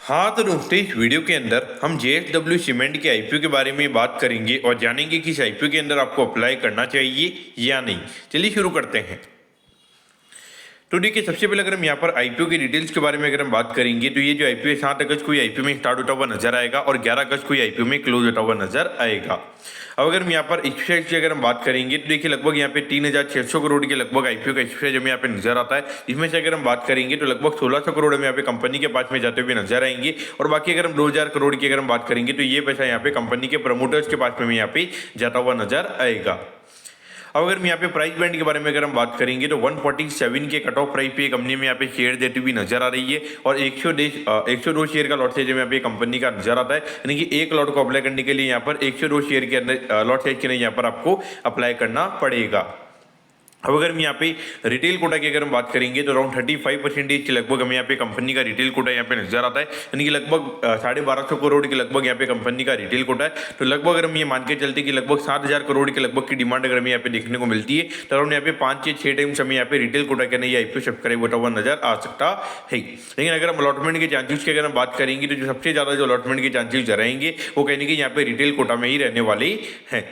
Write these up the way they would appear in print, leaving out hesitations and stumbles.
हाँ तो दोस्तों इस वीडियो के अंदर हम JSW सीमेंट के आईपीओ के बारे में बात करेंगे और जानेंगे कि इस आईपीओ के अंदर आपको अप्लाई करना चाहिए या नहीं। चलिए शुरू करते हैं। तो देखिए सबसे पहले अगर हम यहाँ पर आईपीओ की डिटेल्स के बारे में अगर हम बात करेंगे तो ये जो आईपीओ 7 अगस्त को आईपीओ में स्टार्ट होता हुआ नजर आएगा और 11 अगस्त को आईपीओ में क्लोज होता हुआ नजर आएगा। अब अगर हम यहाँ पर इक्विटी की अगर हम बात करेंगे तो देखिए लगभग यहाँ पे 3600 करोड़ के लगभग आईपीओ का इक्विटी हमें यहाँ पे नजर आता है। इसमें से अगर हम बात करेंगे तो लगभग 1600 करोड़ हमें यहाँ पे कंपनी के पास में जाते हुए नजर आएंगे और बाकी अगर हम 2000 करोड़ की अगर हम बात करेंगे तो ये पैसा यहाँ पे कंपनी के प्रमोटर्स के पास में यहाँ पे जाता हुआ नजर आएगा। अब अगर हम यहाँ पे प्राइस बैंड के बारे में अगर हम बात करेंगे तो 147 के कट ऑफ प्राइस पे कंपनी में यहाँ पे शेयर देती हुई नजर आ रही है और 102 शेयर का लॉट साइज में यहाँ पे कंपनी का नजर आता है, यानी कि एक लॉट को अप्लाई करने के लिए यहाँ पर 102 शेयर के अंदर लॉट साइज के लिए यहाँ पर आपको अप्लाई करना पड़ेगा। अब अगर हम यहाँ पे रिटेल कोटा की अगर हम बात करेंगे तो अराउंड 35% के लगभग हमें यहाँ पे कंपनी का रिटेल कोटा यहाँ पे नजर आता है, यानी कि लगभग 1250 करोड़ के लगभग यहाँ पे कंपनी का रिटेल कोटा है। तो लगभग अगर हम ये मान के चलते कि लगभग 7000 करोड़ के लगभग की डिमांड अगर हमें यहाँ पे देखने को मिलती है तो अराउंड यहाँ पे 5 से 6 टाइम्स हमें यहाँ पे रिटेल कोटा के नहीं आईपीओ सब्सक्राइब होता हुआ नजर आ सकता है। लेकिन अगर हम अलॉटमेंट के चांसेस की अगर हम बात करेंगे तो जो सबसे ज्यादा जो अलॉटमेंट के चांसेस रहेंगे वो कहने की यहाँ पे रिटेल कोटा में ही रहने वाले हैं।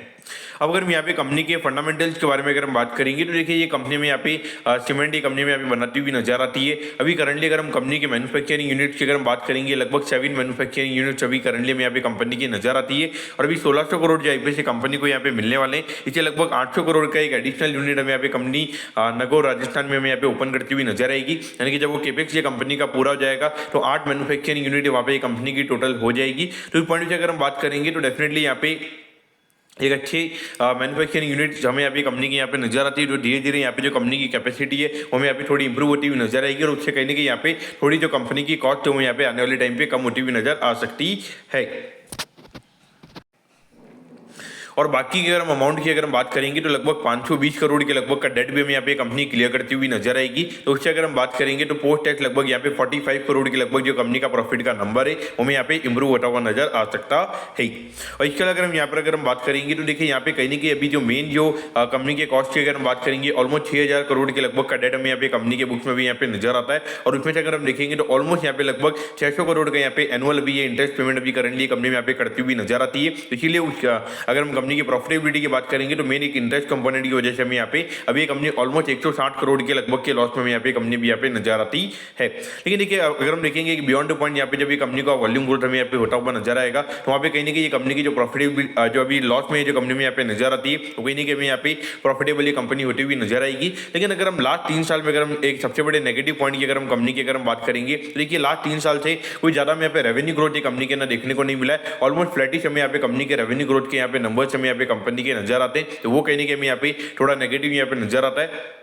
अब अगर हम यहाँ पे कंपनी के फंडामेंटल्स के बारे में अगर हम बात करेंगे तो देखिए ये कंपनी में यहाँ पे सीमेंट की कंपनी में यहाँ पे बनाती हुई नजर आती है। अभी करंटली अगर हम कंपनी के मैन्युफैक्चरिंग यूनिट्स की अगर हम बात करेंगे लगभग 7 मैन्युफैक्चरिंग यूनिट्स अभी करंटली में यहाँ पे कंपनी की नजर आती है और अभी 1600 करोड़ जो आईपीओ से कंपनी को यहाँ पे मिलने वाले हैं। इससे लगभग 800 करोड़ का एक एडिशनल यूनिट हमें यहाँ पे कंपनी नगौर राजस्थान में हमें यहाँ पे ओपन करती हुई नजर आएगी, यानी कि जब वो केपेक्स ये कंपनी का पूरा हो जाएगा तो 8 मैन्युफैक्चरिंग यूनिट वहाँ पे कंपनी की टोटल हो जाएगी। तो इस पॉइंट से अगर हम बात करेंगे तो डेफिनेटली यहाँ पे एक अच्छी मैन्युफैक्चरिंग यूनिट हमें अभी कंपनी की यहाँ पे नजर आती है, जो धीरे धीरे यहाँ पे जो कंपनी की कैपेसिटी है वो हमें यहाँ पे थोड़ी इंप्रूव होती हुई नजर आएगी और उससे कहने की यहाँ पे थोड़ी जो कंपनी की कॉस्ट है वो यहाँ पे आने वाले टाइम पे कम होती हुई नजर आ सकती है। और बाकी की अगर हम अमाउंट की अगर हम बात करेंगे तो लगभग 520 करोड़ के लगभग का डेट भी हमें यहाँ पे कंपनी क्लियर करती हुई नजर आएगी। तो उससे अगर हम बात करेंगे तो पोस्ट टैक्स लगभग यहाँ पे 45 करोड़ के लगभग जो कंपनी का प्रॉफिट का नंबर है वो हमें यहाँ पे इंप्रूव होता हुआ नजर आ सकता है। और इसके अगर हम यहाँ पर अगर हम बात करेंगे तो देखिए यहाँ पे कहीं कि अभी जो मेन जो कंपनी के कॉस्ट की अगर हम बात करेंगे ऑलमोस्ट 6000 करोड़ के लगभग का डेट हमें यहाँ पे कंपनी के बुक्स में भी यहाँ पे नजर आता है और उसमें से अगर हम देखेंगे तो ऑलमोस्ट यहाँ पे लगभग 600 करोड़ का यहाँ पे एनुअल भी ये इंटरेस्ट पेमेंट भी करंटली कंपनी में यहाँ पे करती हुई नजर आती है। इसीलिए अगर हम कंपनी की प्रॉफिटेबिलिटी बात करेंगे तो मेन एक इंटरेस्ट कंपोनेंट की वजह से हमें यहाँ पे अभी कंपनी ऑलमोस्ट 160 करोड़ के लगभग के लॉस में यहाँ पे कंपनी भी यहाँ पे नजर आती है। लेकिन देखिए अगर हम देखेंगे कि बियॉन्ड पॉइंट यहाँ पे जब ये कंपनी का वॉल्यूम ग्रोथ हमें यहाँ पे होता हुआ नजर आएगा तो वहाँ पे कहीं ना कहीं ये कंपनी की जो प्रॉफिटेबिलिटी जो अभी लॉस में जो कंपनी में यहाँ पे नजर आती है तो कहीं ना कहीं यहाँ पे प्रॉफिटेबल कंपनी होती हुई नजर आएगी। लेकिन अगर हम लास्ट 3 साल में अगर हम एक सबसे बड़े नेगेटिव पॉइंट की अगर हम कंपनी की अगर हम बात करेंगे तो देखिए लास्ट 3 साल से कोई ज्यादा में यहाँ पे रेवेन्यू ग्रोथ कंपनी के ना देखने को नहीं मिला है। ऑलमोस्ट फ्लैटिश हमें यहाँ पे कंपनी के रेवेन्यू ग्रोथ के यहाँ पे नंबर्स हमें यहाँ पे कंपनी के नजर आते हैं, तो वो कहने के हमें यहाँ पे थोड़ा नेगेटिव यहाँ पे नजर आता है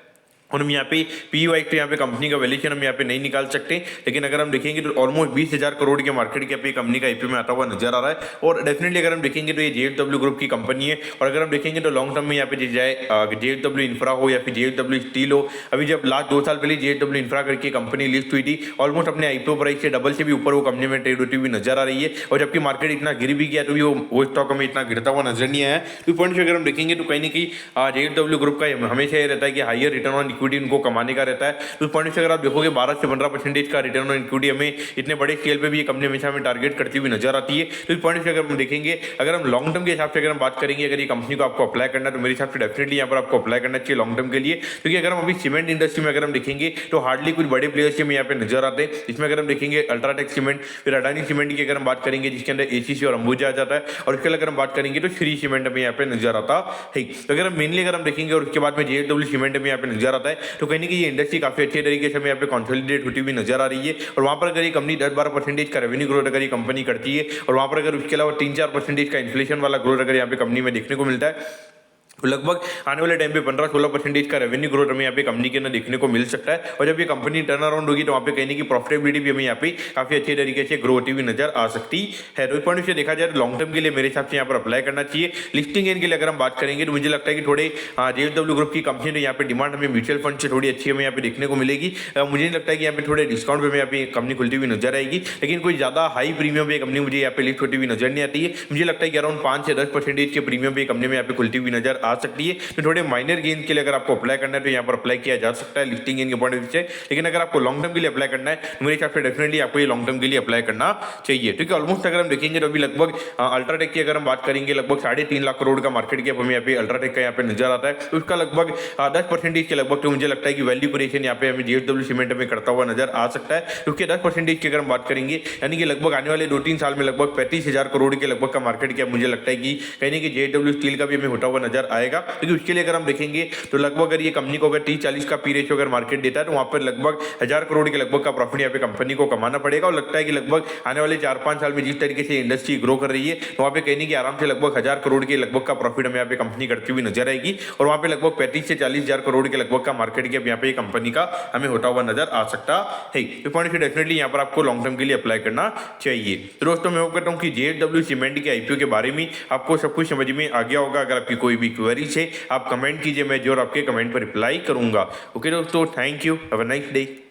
और हम यहाँ पे पी वाई पे यहाँ पे कंपनी का वैल्यूएशन हम यहाँ पे नहीं निकाल सकते। लेकिन अगर हम देखेंगे तो ऑलमोस्ट 20,000 करोड़ के मार्केट कैप कंपनी का आईपीओ में आता हुआ नजर आ रहा है और डेफिनेटली अगर हम देखेंगे तो ये JSW ग्रुप की कंपनी है। और अगर हम देखेंगे तो लॉन्ग टर्म में यहाँ पे जाए JSW इंफ्रा हो या फिर JSW स्टील हो, अभी जब लास्ट 2 साल पहले JSW इंफ्रा करके कंपनी लिस्ट हुई थी ऑलमोस्ट अपने आईपीओ प्राइस से डबल से भी ऊपर वो कंपनी में ट्रेड होती हुई नजर आ रही है और जबकि मार्केट इतना गिर भी गया तो भी वो स्टॉक हमें इतना गिरता हुआ नजर नहीं आया। तो पॉइंट से अगर हम देखेंगे तो कहीं ना कहीं JSW ग्रुप का हमेशा ये रहता है कि हायर रिटर्न ऑन इक्विटी उनको कमाने का रहता है। तो पॉइंट से अगर आप देखोगे 12 से 15% का रिटर्न ऑन इक्विटी हमें इतने बड़े स्केल पे भी ये कंपनी हमेशा हमें टारगेट करती हुई नजर आती है। तो इस पॉइंट से अगर हम देखेंगे अगर हम लॉन्ग टर्म के हिसाब से अगर हम बात करेंगे अगर ये कंपनी को आपको अप्लाई करना है तो मेरे हिसाब से डेफिनेटली यहाँ पर आपको अप्लाई करना चाहिए लॉन्ग टर्म के लिए, क्योंकि अगर हम अभी सीमेंट इंडस्ट्री में अगर हम देखेंगे तो हार्डली कुछ बड़े प्लेयर्स हमें यहाँ पे नजर आते हैं। इसमें अगर हम देखेंगे अल्ट्राटेक सीमेंट, फिर अडानी सीमेंट की अगर हम बात करेंगे जिसके अंदर ACC और अंबुजा आ जाता है और उसके अगर हम बात करेंगे तो श्री सीमेंट हमें यहाँ पे नजर आता है। तो अगर हम मेनली अगर हम देखेंगे और उसके बाद में JSW सीमेंट में यहाँ पे नजर आता है तो कहीं ना कहीं ये इंडस्ट्री काफी अच्छे तरीके से हमें यहाँ पे कंसोलिडेट होती हुई नजर आ रही है और वहां पर अगर ये कंपनी 10-12% का रेवेन्यू ग्रोथ अगर ये कंपनी करती है और वहां पर अगर उसके अलावा 3-4% का इन्फ्लेशन वाला ग्रोथ अगर यहाँ पे कंपनी में देखने को मिलता है तो लगभग आने वाले टाइम पे 15-16% का रेवेन्यू ग्रोथ हमें यहाँ पे कंपनी के अंदर देखने को मिल सकता है और जब ये कंपनी टर्न अराउंड होगी तो वहाँ पे कहने की प्रॉफिटेबिलिटी भी हमें यहाँ पे काफी अच्छे तरीके से ग्रो होती हुई नजर आ सकती है। तो पॉइंट से देखा जाए तो लॉन्ग टर्म के लिए मेरे हिसाब से यहाँ पर अप्लाई करना चाहिए। लिस्टिंग गेन के लिए अगर हम बात करेंगे तो मुझे लगता है कि थोड़े JSW ग्रुप की कंपनी ने यहाँ पे डिमांड हमें म्यूचुअल फंड से थोड़ी अच्छी हमें यहाँ पे देखने को मिलेगी। मुझे नहीं लगता है कि यहाँ पे थोड़े डिस्काउंट पे हमें यहाँ पे कंपनी खुलती हुई नजर आएगी, लेकिन कोई ज्यादा हाई प्रीमियम पे कंपनी मुझे यहाँ पे लिस्ट होती हुई नजर नहीं आती है। मुझे लगता है कि अराउंड 5 से 10% के प्रीमियम पे कंपनी में यहाँ पे खुलती हुई नजर आ आ सकती है। तो थोड़े माइनर गेन के लिए अगर आपको अप्लाई करना है तो यहाँ पर अप्लाई किया जा सकता है लिस्टिंग गेन के पॉइंट ऑफ व्यू से। लेकिन अगर आपको लॉन्ग टर्म के लिए अप्लाई करना है तो मेरे हिसाब से डेफिनेटली आपको ये लॉन्ग टर्म के लिए अप्लाई करना चाहिए। ठीक है, ऑलमोस्ट अगर हम देखेंगे तो अभी लगभग अल्ट्राटेक की अगर हम बात करेंगे लगभग 3.5 लाख करोड़ का मार्केट कैप हमें यहाँ पे अल्ट्राटेक का यहाँ पे नजर आता है। तो उसका लगभग 10% के लगभग तो मुझे लगता है कि वैल्यू क्रिएशन यहाँ पे हमें JSW सीमेंट में करता हुआ नजर आ सकता है, क्योंकि 10% की अगर हम बात करेंगे यानी कि लगभग आने वाले 2-3 साल में लगभग 35,000 करोड़ के लगभग का मार्केट कैप मुझे लगता है कि कहीं ना कहीं JSW स्टील का भी हमें होता हुआ नजर आएगा। क्योंकि उसके लिए अगर हम देखेंगे तो लगभग अगर ये कंपनी को अगर 30-40 का पी रेशियो अगर मार्केट देता है तो वहां पर लगभग 1000 करोड़ के लगभग का प्रॉफिट यहाँ पे कंपनी को कमाना पड़ेगा। और लगता है कि लगभग आने वाले 4-5 साल में जिस तरीके से इंडस्ट्री ग्रो कर रही है तो वहाँ पे कहने की आराम से लगभग 1000 करोड़ के लगभग का प्रॉफिट हमें यहाँ पे कंपनी करती हुई नजर आएगी। और वहाँ पे लगभग 35 से 40,000 करोड़ के लगभग का मार्केट कैप यहाँ पे कंपनी का हमें होता हुआ नजर आ सकता है। तो पॉइंट से डेफिनेटली यहाँ पर आपको लॉन्ग टर्म के लिए अप्लाई करना चाहिए। तो दोस्तों मैं होप करता हूँ कि JSW सीमेंट के IPO के बारे में आपको सब कुछ समझ में आ गया होगा। अगर आपकी कोई भी क्वेरीज है आप कमेंट कीजिए, मैं जरूर आपके कमेंट पर रिप्लाई करूंगा। ओके दोस्तों, thank you, have a nice day.